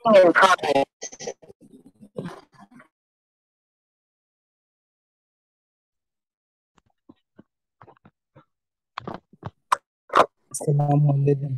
السلام علیکم.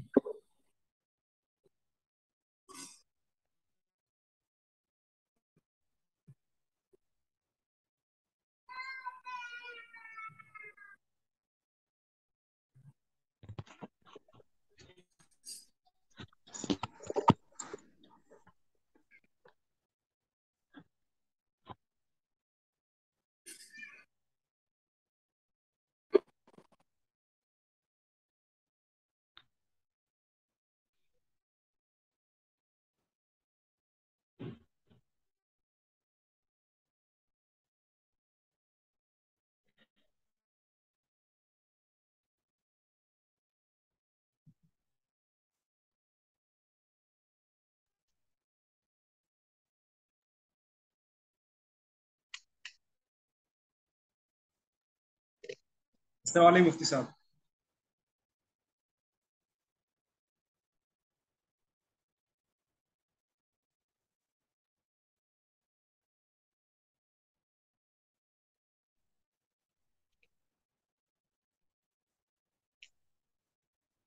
السلام علیکم مفتی صاحب.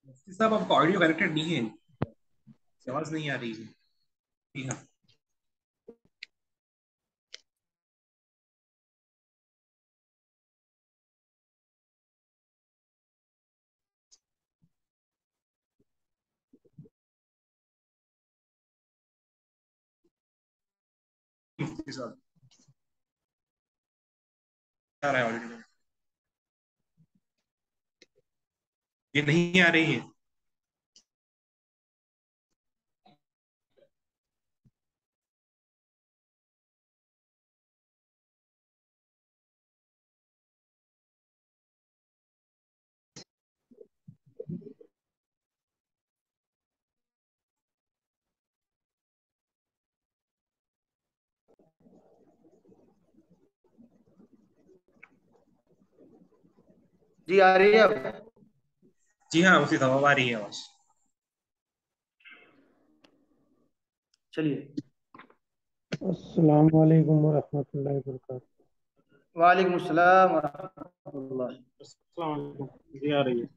مفتی صاحب آپ کا آڈیو کنیکٹڈ نہیں ہے, آواز نہیں آ رہی ہے. جی ہاں. مفتی صاحب آ رہا ہے آڈیو, یہ نہیں آ رہی ہے. جی آ رہی ہے اب؟ جی ہاں مفتی صاحب اب آ رہی ہے آواز. چلیے. السلام علیکم ورحمۃ اللہ وبرکاتہ. وعلیکم السلام ورحمۃ اللہ. السلام علیکم. جی آ رہی ہے.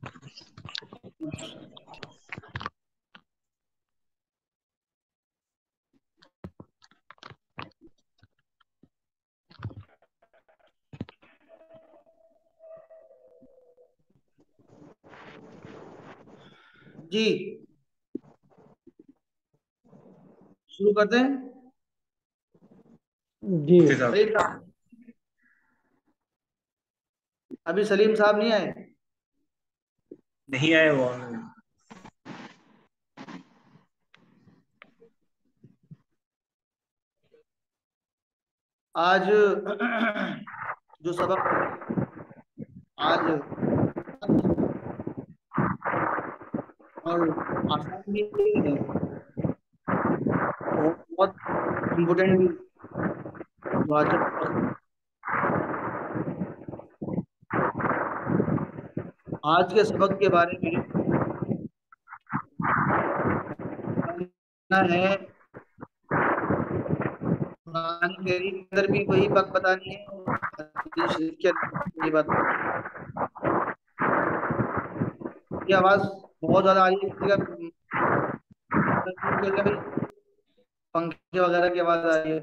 جی شروع کرتے ہیں. جی مفتی صاحب سلیم صاحب, ابھی سلیم صاحب نہیں آئے؟ نہیں آئے وہ. آج جو سبق آج اور آسان بھی ہے اور بہت امپورٹینٹ بھی. تو آج آج کے سبق کے بارے میں ہے قرآن کریم کے اندر بھی وہی بات بتانی ہے اور حدیث شریف کے اندر بھی وہی بات بتانی ہے. یہ آواز بہت زیادہ آ رہی ہے, کسی کا کیا بھائی پنکھے وغیرہ کی آواز آ رہی ہے.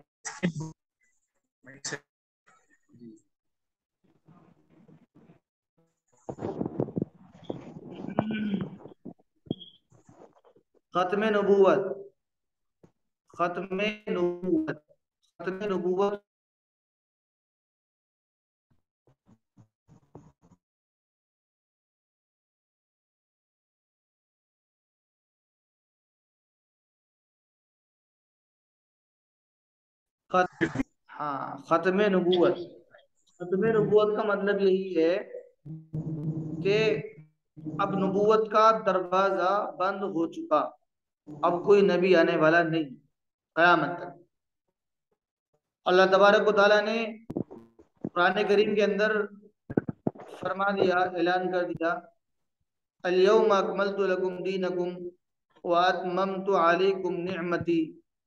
ختم نبوت, ختم نبوت, ختم نبوت ہاں ختم نبوت. ختم نبوت کا مطلب یہی ہے کہ اب نبوت کا دروازہ بند ہو چکا, اب کوئی نبی آنے والا نہیں قیامت تک. اللہ تبارک و تعالیٰ نے قرآن کریم کے اندر فرما دیا, اعلان کر دیا, الیوم اکملت لکم دینکم واتممت علیکم نعمتی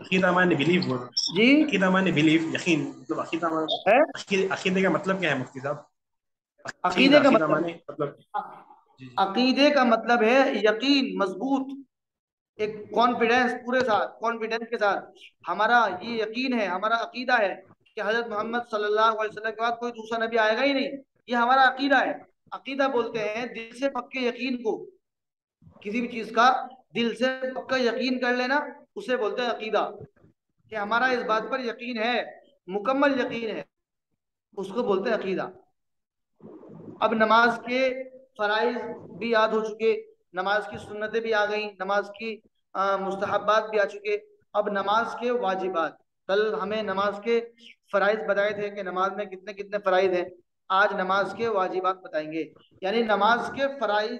عقیدہ معنی بلیف بول. جی عقیدہ معنی بلیف, یقین. مطلب ہے عقیدے کا مطلب کیا ہے مفتی صاحب؟ عقیدے کا عقیدہ مطلب معنی مطلب. جی جی. عقیدے کا مطلب ہے یقین مضبوط, ایک کانفیڈینس, پورے ساتھ کانفیڈینس کے ساتھ ہمارا یہ یقین ہے, ہمارا عقیدہ ہے کہ حضرت محمد صلی اللہ علیہ وسلم کے بعد کوئی دوسرا نبی آئے گا ہی نہیں, یہ ہمارا عقیدہ ہے. عقیدہ بولتے ہیں دل سے پکے یقین کو, کسی بھی چیز کا دل سے پکا یقین کر لینا اسے بولتے ہیں عقیدہ, کہ ہمارا اس بات پر یقین ہے, مکمل یقین ہے, اس کو بولتے ہیں عقیدہ. اب نماز کے فرائض بھی یاد ہو چکے, نماز کی سنتیں بھی آ گئیں, نماز کی مستحبات بھی آ چکے. اب نماز کے واجبات, کل ہمیں نماز کے فرائض بتائے تھے کہ نماز میں کتنے کتنے فرائض ہیں, آج نماز کے واجبات بتائیں گے. یعنی نماز کے فرائض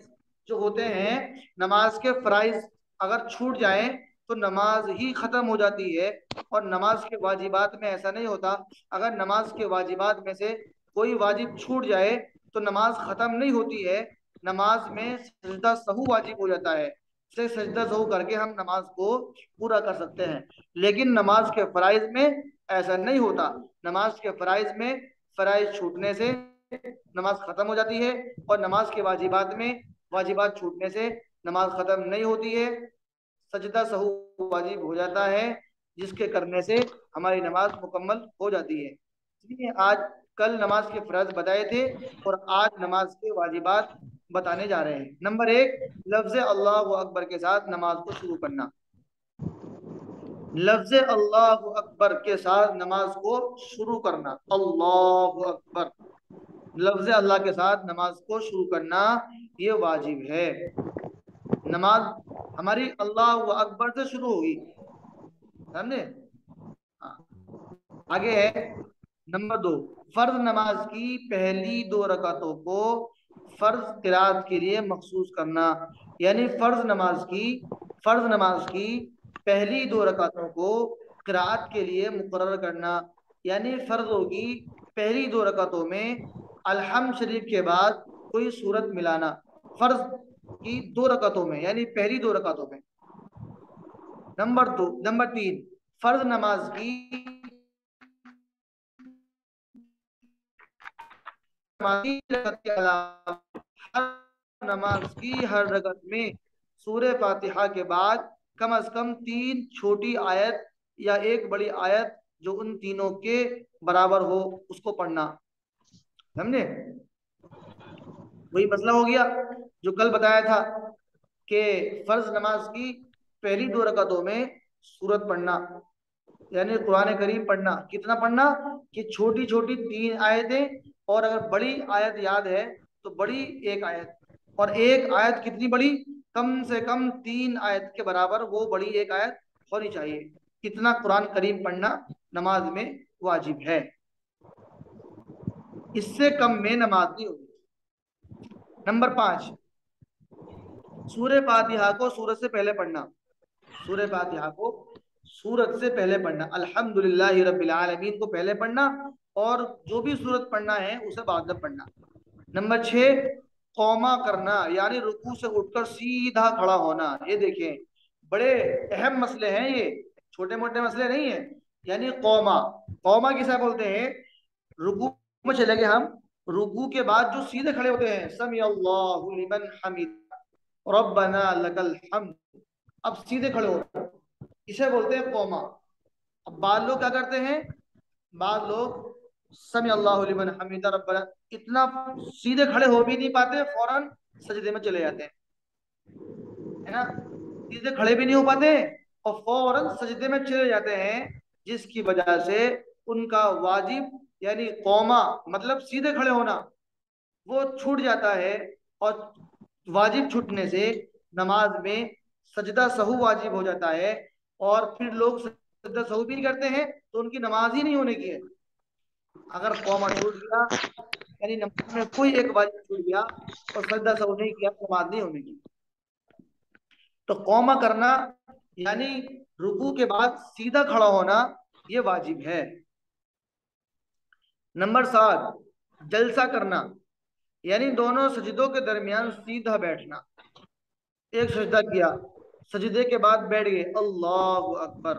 جو ہوتے ہیں, نماز کے فرائض اگر چھوٹ جائیں تو نماز ہی ختم ہو جاتی ہے. اور نماز کے واجبات میں ایسا نہیں ہوتا, اگر نماز کے واجبات میں سے کوئی واجب چھوٹ جائے تو نماز ختم نہیں ہوتی ہے, نماز میں سجدہ سہو واجب ہو جاتا ہے, سے سجدہ سہو کر کے ہم نماز کو پورا کر سکتے ہیں. لیکن نماز کے فرائض میں ایسا نہیں ہوتا, نماز کے فرائض میں فرائض چھوٹنے سے نماز ختم ہو جاتی ہے, اور نماز کے واجبات میں واجبات چھوٹنے سے نماز ختم نہیں ہوتی ہے, سجدہ سہو واجب ہو جاتا ہے, جس کے کرنے سے ہماری نماز مکمل ہو جاتی ہے. اس لیے آج کل نماز کے فرائض بتائے تھے اور آج نماز کے واجبات بتانے جا رہے ہیں. نمبر 1, لفظ اللہ اکبر کے ساتھ نماز کو شروع کرنا. لفظ اللہ اکبر کے ساتھ نماز کو شروع کرنا, اللہ اکبر, لفظ اللہ کے ساتھ نماز کو شروع کرنا یہ واجب ہے. نماز ہماری اللہ اکبر سے شروع ہوگی, سمجھے؟ آگے ہے نمبر 2, فرض نماز کی پہلی 2 رکعتوں کو فرض قرات کے لیے مخصوص کرنا. یعنی فرض نماز کی پہلی 2 رکعتوں کو قرات کے لیے مقرر کرنا. یعنی فرضوں کی پہلی 2 رکعتوں میں الحمد شریف کے بعد کوئی سورت ملانا, فرض کی 2 رکعتوں میں, یعنی پہلی 2 رکعتوں میں. نمبر 3, فرض نماز کی نماز کی ہر رکعت میں سورہ فاتحہ کے بعد کم از کم 3 چھوٹی آیت یا 1 بڑی آیت جو ان تینوں کے برابر ہو اس کو پڑھنا. سمجھے؟ وہی مسئلہ ہو گیا جو کل بتایا تھا کہ فرض نماز کی پہلی 2 رکعتوں میں سورت پڑھنا, یعنی قرآن کریم پڑھنا. کتنا پڑھنا کہ چھوٹی چھوٹی 3 آیتیں, اور اگر بڑی آیت یاد ہے تو بڑی 1 آیت, اور 1 آیت کتنی بڑی, کم سے کم 3 آیت کے برابر وہ بڑی 1 آیت ہونی چاہیے. اتنا قرآن کریم پڑھنا نماز میں واجب ہے, اس سے کم میں نماز نہیں ہوگی. نمبر 5, سورہ فاتحہ کو سورت سے پہلے پڑھنا. سورہ فاتحہ کو سورت سے پہلے پڑھنا, الحمدللہ رب العالمین کو پہلے پڑھنا, اور جو بھی سورت پڑھنا ہے اسے بعد میں پڑھنا. نمبر 6, قوما کرنا, یعنی رکوع سے اٹھ کر سیدھا کھڑا ہونا. یہ دیکھیں بڑے اہم مسئلے ہیں, یہ چھوٹے موٹے مسئلے نہیں ہیں. یعنی قوما کسے بولتے ہیں, رکوع میں چلے گئے ہم, رکوع کے بعد جو سیدھے کھڑے ہوتے ہیں, سمیع اللہ لمن حمید ربنا لک الحمد, اب سیدھے کھڑے ہوتے ہیں, اسے بولتے ہیں قوما. اب بعض لوگ کیا کرتے ہیں, بعض لوگ سمیع اللہ لمن حمید ربنا اتنا سیدھے کھڑے ہو بھی نہیں پاتے, فوراً سجدے میں چلے جاتے ہیں, ہے نا, سیدھے کھڑے بھی نہیں ہو پاتے اور فوراً سجدے میں چلے جاتے ہیں, جس کی وجہ سے ان کا واجب یعنی قوما مطلب سیدھے کھڑے ہونا وہ چھوٹ جاتا ہے, اور واجب چھوٹنے سے نماز میں سجدہ سہو واجب ہو جاتا ہے, اور پھر لوگ سجدہ سہو بھی نہیں کرتے ہیں تو ان کی نماز ہی نہیں ہونے کی ہے. اگر قوما چھوٹ گیا یعنی نماز میں کوئی ایک واجب چھوٹ گیا اور سجدہ سہو نہیں کیا, نماز نہیں ہونے کی. تو قوما کرنا یعنی رکوع کے بعد سیدھا کھڑا ہونا یہ واجب ہے. نمبر 7, جلسہ کرنا, یعنی دونوں سجدوں کے درمیان سیدھا بیٹھنا. ایک سجدہ کیا, سجدے کے بعد بیٹھ گئے, اللہ اکبر,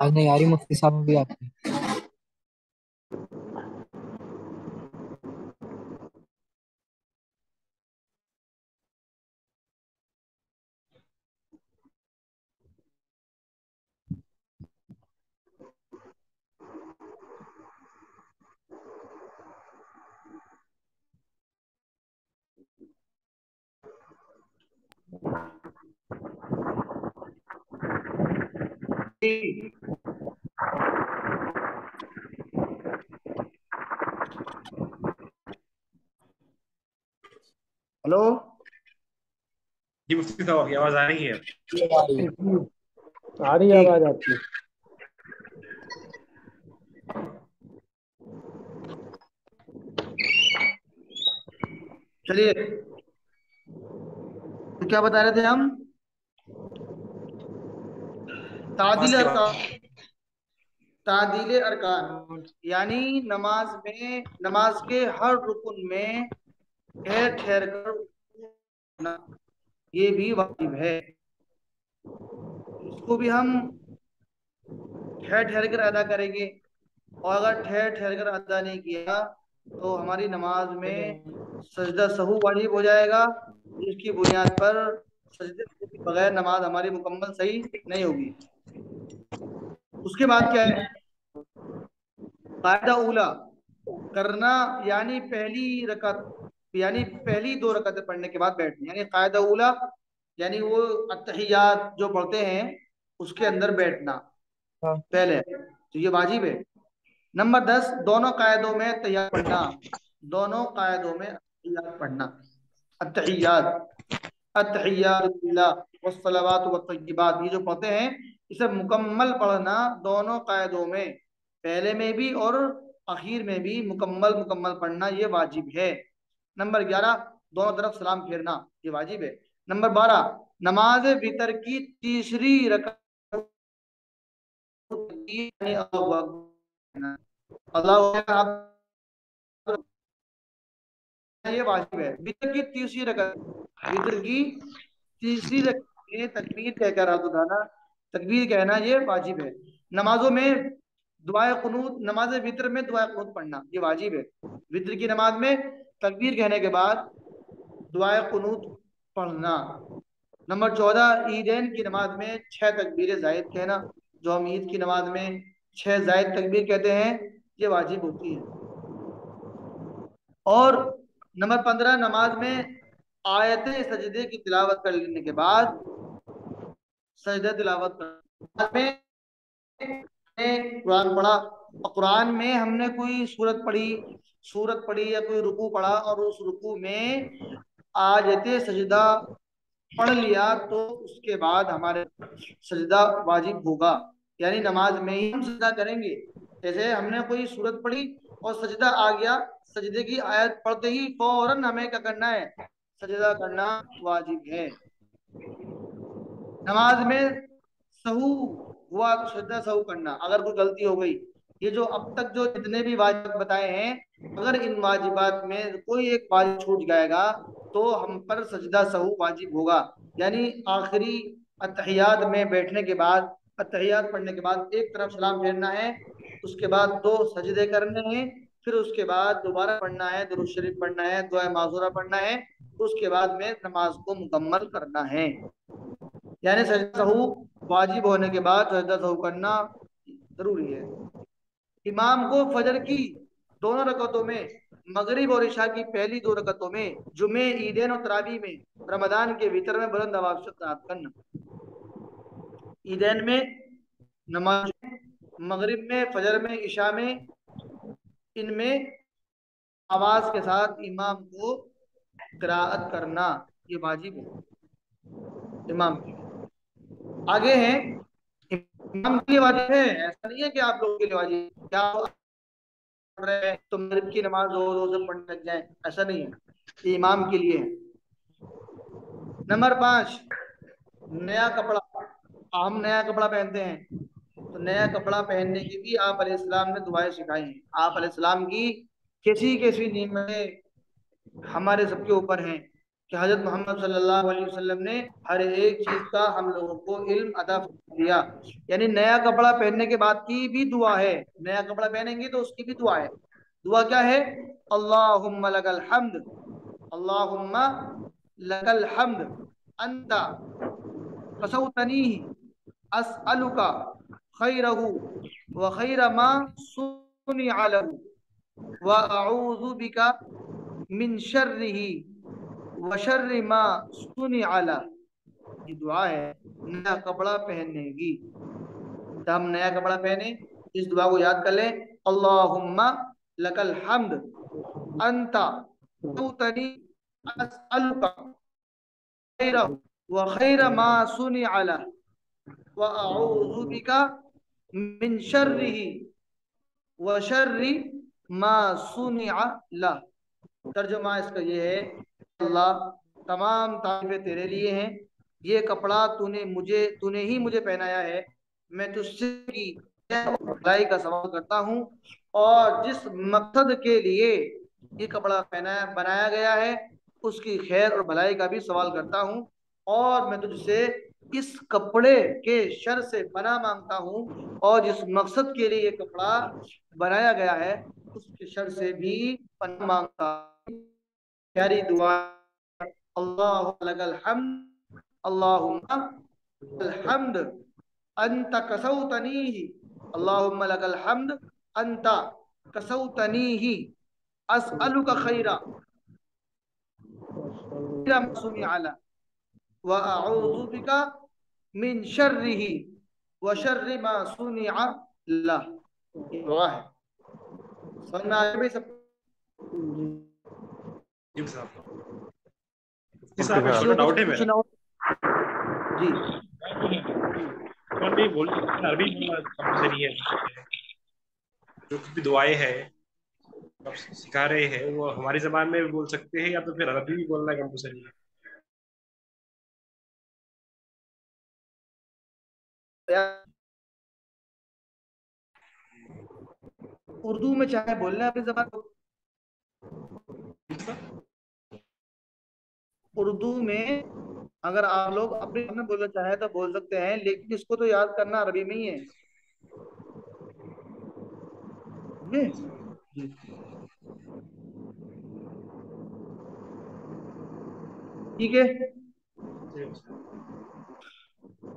آج نہیں آ رہی مفتی صاحب بھی آپ کی. ہلو جی مفتی صاحب کی آواز آ رہی ہے؟ آ رہی ہے آواز آپ کی؟ چلیے تو کیا بتا رہے تھے ہم؟ تعدیل ارکان. تعدیل ارکان یعنی نماز کے ہر رکن میں ٹھہر ٹھہر کر رکنا، یہ بھی واجب ہے. اس کو بھی ہم ٹھہر ٹھہر کر ادا کریں گے، اور اگر ٹھہر ٹھہر کر ادا نہیں کیا تو ہماری نماز میں سجدہ سہو واجب ہو جائے گا، جس کی بنیاد پر سجدے سہو کے بغیر نماز ہماری مکمل صحیح نہیں ہوگی. اس کے بعد کیا ہے؟ قاعدہ اولا کرنا، یعنی پہلی دو رکعتیں پڑھنے کے بعد بیٹھنا، یعنی قاعدہ اولا یعنی وہ اتحیات جو پڑھتے ہیں اس کے اندر بیٹھنا پہلے، تو یہ واجب ہے. نمبر 10 دونوں قاعدوں میں تحیات پڑھنا، دونوں قاعدوں میں تحیات پڑھنا. التحیات التحیات للہ والصلوات والطیبات، یہ جو پڑھتے ہیں اسے مکمل پڑھنا دونوں قاعدوں میں، پہلے میں بھی اور اخیر میں بھی مکمل پڑھنا، یہ واجب ہے. نمبر 11 دونوں طرف سلام پھیرنا، یہ واجب ہے. نمبر 12 نماز وتر کی تیسری رکعت یہ واجب ہے. وتر کی تیسری رکعت میں تکبیر کہہ کر ہاتھ اٹھانا، تکبیر کہنا، یہ واجب ہے. نمازوں میں دعائے قنوت، نماز وتر میں دعائے قنوت پڑھنا یہ واجب ہے. وتر کی نماز میں تکبیر کہنے کے بعد دعائے قنوت پڑھنا. نمبر 14 عیدین کی نماز میں 6 تکبیر زائد کہنا، جو ہم عید کی نماز میں 6 زائد تکبیر کہتے ہیں، یہ واجب ہوتی ہے. اور نمبر 15 نماز میں آیت سجدے کی تلاوت کر لینے کے بعد سجدہ تلاوت میں قرآن پڑھا، اور قرآن میں ہم نے کوئی سورت پڑھی یا کوئی رکوع پڑھا اور اس رکوع میں آیت سجدہ پڑھ لیا تو اس کے بعد ہمارے سجدہ واجب ہوگا، یعنی نماز میں ہی ہم سجدہ کریں گے. جیسے ہم نے کوئی سورت پڑھی اور سجدہ آ گیا، سجدے کی آیت پڑھتے ہی فوراً ہمیں کیا کرنا ہے؟ سجدہ کرنا واجب ہے. نماز میں سہو ہوا تو سجدہ سہو کرنا، اگر کوئی غلطی ہو گئی. یہ جو اب تک جو جتنے بھی واجبات بتائے ہیں، اگر ان واجبات میں کوئی ایک واجب چھوٹ جائے گا تو ہم پر سجدہ سہو واجب ہوگا. یعنی آخری اتحیات میں بیٹھنے کے بعد، اتحیات پڑھنے کے بعد ایک طرف سلام پھیرنا ہے، اس کے بعد 2 سجدے کرنے ہیں، پھر اس کے بعد دوبارہ پڑھنا ہے، درود شریف پڑھنا ہے، دعائے معذورہ پڑھنا ہے، اس کے بعد میں نماز کو مکمل کرنا ہے. یعنی سجدہ سہو واجب ہونے کے بعد سجدہ سہو کرنا ضروری ہے. امام کو فجر کی دونوں رکعتوں میں، مغرب اور عشاء کی پہلی 2 رکعتوں میں، جمعے، عیدین اور تراویح میں، رمضان کے وتر میں بلند آواز سے قرات کرنا. عیدین میں نماز، مغرب میں، فجر میں، عشاء میں، ان میں آواز کے ساتھ امام کو قرات کرنا یہ واجب ہے امام کے لیے. آگے ہیں امام کے لیے واجب ہے، ایسا نہیں ہے کہ آپ لوگوں کے لیے واجب ہے. کیا پڑھ رہے ہیں تو مغرب کی نماز زور سے پڑھنے لگ جائیں، ایسا نہیں ہے، یہ امام کے لیے ہے. نمبر 5 نیا کپڑا. ہم نیا کپڑا پہنتے ہیں تو نیا کپڑا پہننے کی بھی آپ علیہ السلام نے دعائیں سکھائی ہیں. آپ علیہ السلام کی کیسی کیسی نعمتیں ہمارے سب کے اوپر ہیں. کہ حضرت محمد صلی اللہ علیہ وسلم نے ہر ایک چیز کا ہم لوگوں کو علم عطا دیا. یعنی نیا کپڑا پہننے کے بعد کی بھی دعا ہے. نیا کپڑا پہنیں گے تو اس کی بھی دعا ہے. دعا کیا ہے؟ اللہم لک الحمد، اللہم لک الحمد انت کسوتنیہ اسألک خیرہ وخیر ما صنع لہ واعوذ بک من شرہ وشر ما صنع لہ. یہ دعا ہے نیا کپڑا پہننے کی. تو ہم نیا کپڑا پہنے اس دعا کو یاد کر لیں. اللہم لک الحمد انت کسوتنی اسألک خیرہ وخیر ما صنع لہ واعوذ بک من شرہ وشر ما صنع لہ. ترجمہ اس کا یہ ہے، اللہ تمام تعریفیں تیرے لیے ہیں. یہ کپڑا تو نے ہی مجھے پہنایا ہے. میں تجھ سے کی بھلائی کا سوال کرتا ہوں، اور جس مقصد کے لیے یہ کپڑا بنایا گیا ہے اس کی خیر اور بھلائی کا بھی سوال کرتا ہوں. اور میں تجھ سے اس کپڑے کے شر سے پناہ مانگتا ہوں، اور جس مقصد کے لیے یہ کپڑا بنایا گیا ہے اس کے شر سے بھی پناہ مانگتا ہوں. پیاری دعا. اللہ لک الحمد اللہم الحمد انت کسوتنیہ، اللہم لک الحمد انت کسوتنیہ اسألک خیرہ ما صنع لہ واعوذ بک من شرہ وشر ما صنع لہ. یہ دعا ہے. سمجھ میں آئے بھائی سب؟ جی صاحب. مفتی صاحب ایک چھوٹا ڈاؤٹ ہے میرا. جی عربی کمپلسری ہے. جو بھی دعائیں ہیں آپ سکھا رہے ہیں وہ ہماری زبان میں بھی بول سکتے ہیں یا تو پھر عربی بھی بولنا کمپلسری ہے؟ اردو میں چاہے بولنا ہے اپنی زبان کو. اردو میں اگر آپ لوگ اپنے میں بولنا چاہیں تو بول سکتے ہیں، لیکن اس کو تو یاد کرنا عربی میں ہی ہے. ٹھیک ہے.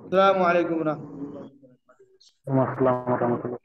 السلام علیکم ورحمۃ اللہ. السلام ورحمۃ اللہ.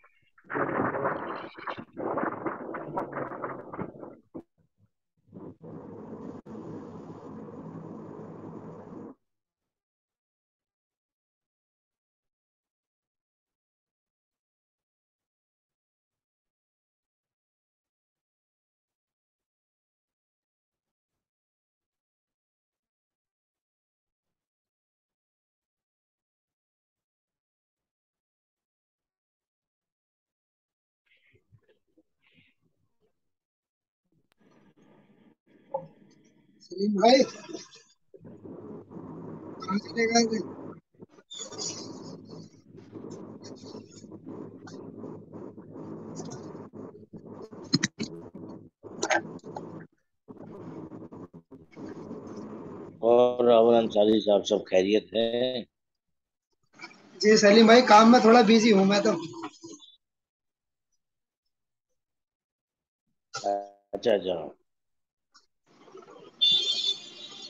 سلیم بھائی کہاں چلے گئے تھے؟ اور راہل انصاری صاحب سب خیریت ہے؟ جی سلیم بھائی کام میں تھوڑا بیزی ہوں میں تو. اچھا اچھا.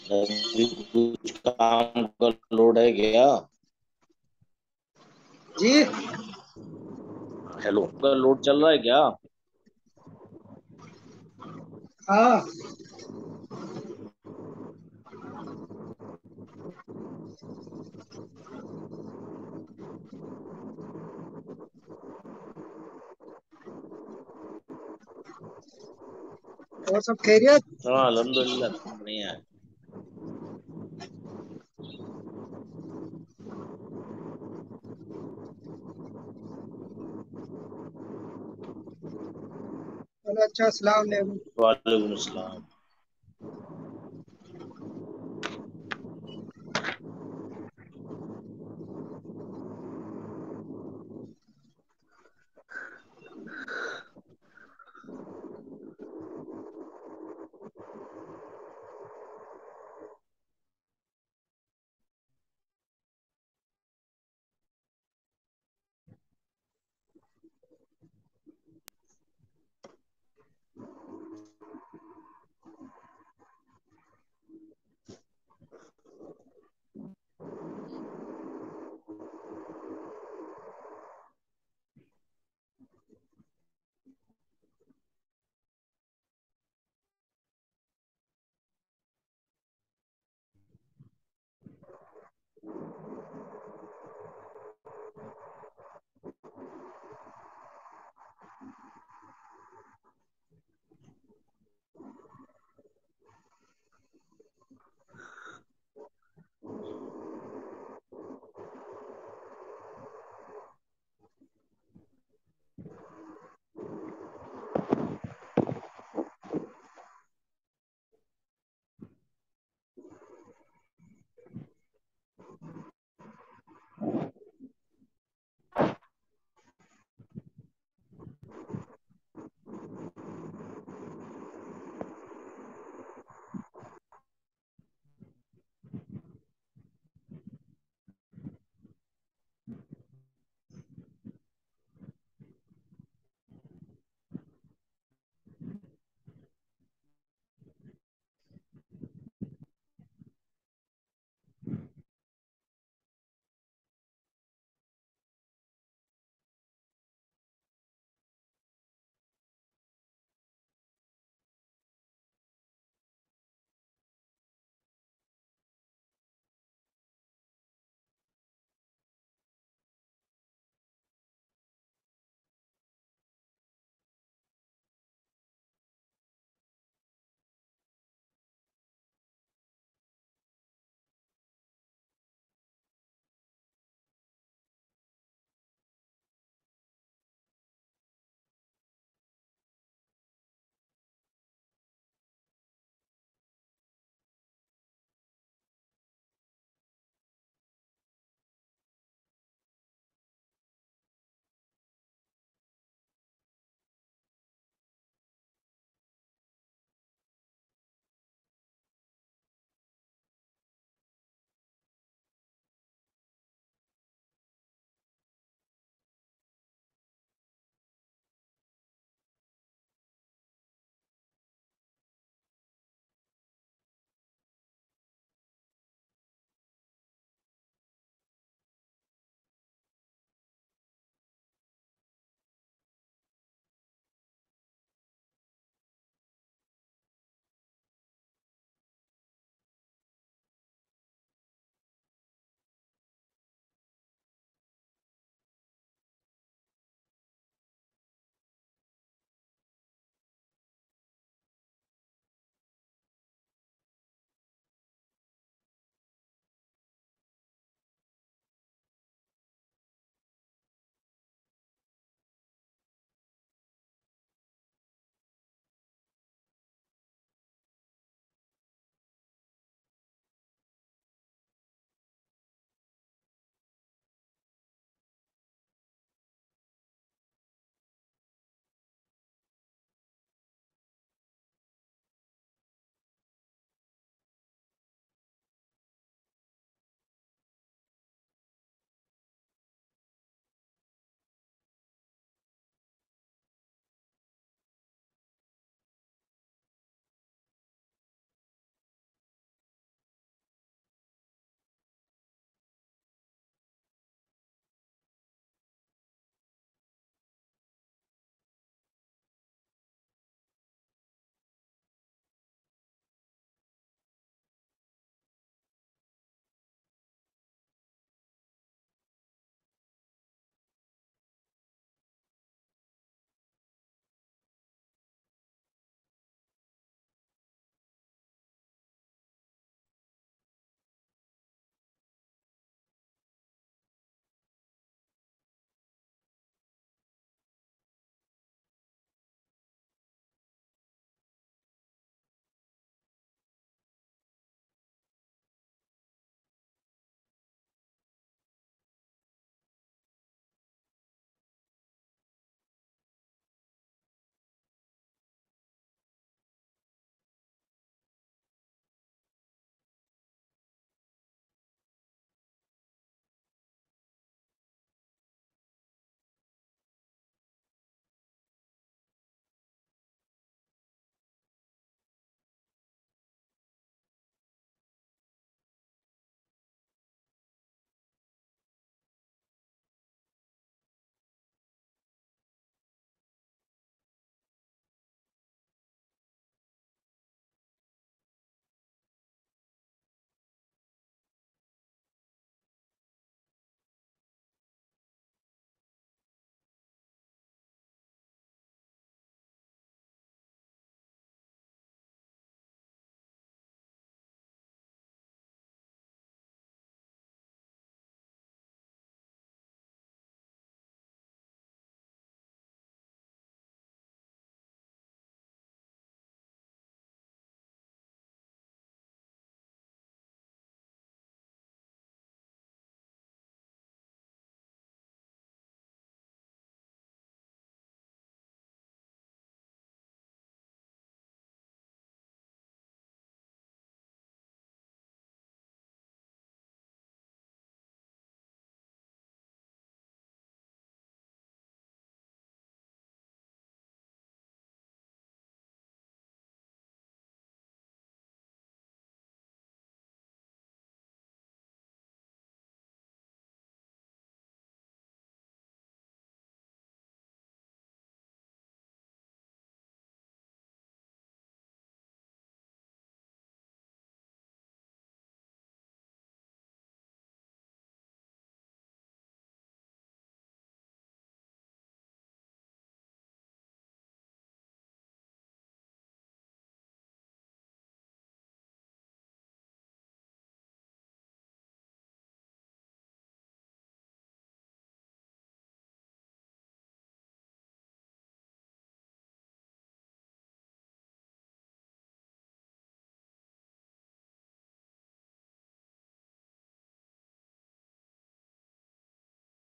کچھ کام کا لوڈ ہے کیا؟ جی ہیلو، کا لوڈ چل رہا ہے کیا؟ ہاں اور سب خیریت؟ ہاں الحمدللہ سب بڑھیا ہے. چلو اچھا، السلام علیکم. وعلیکم السلام.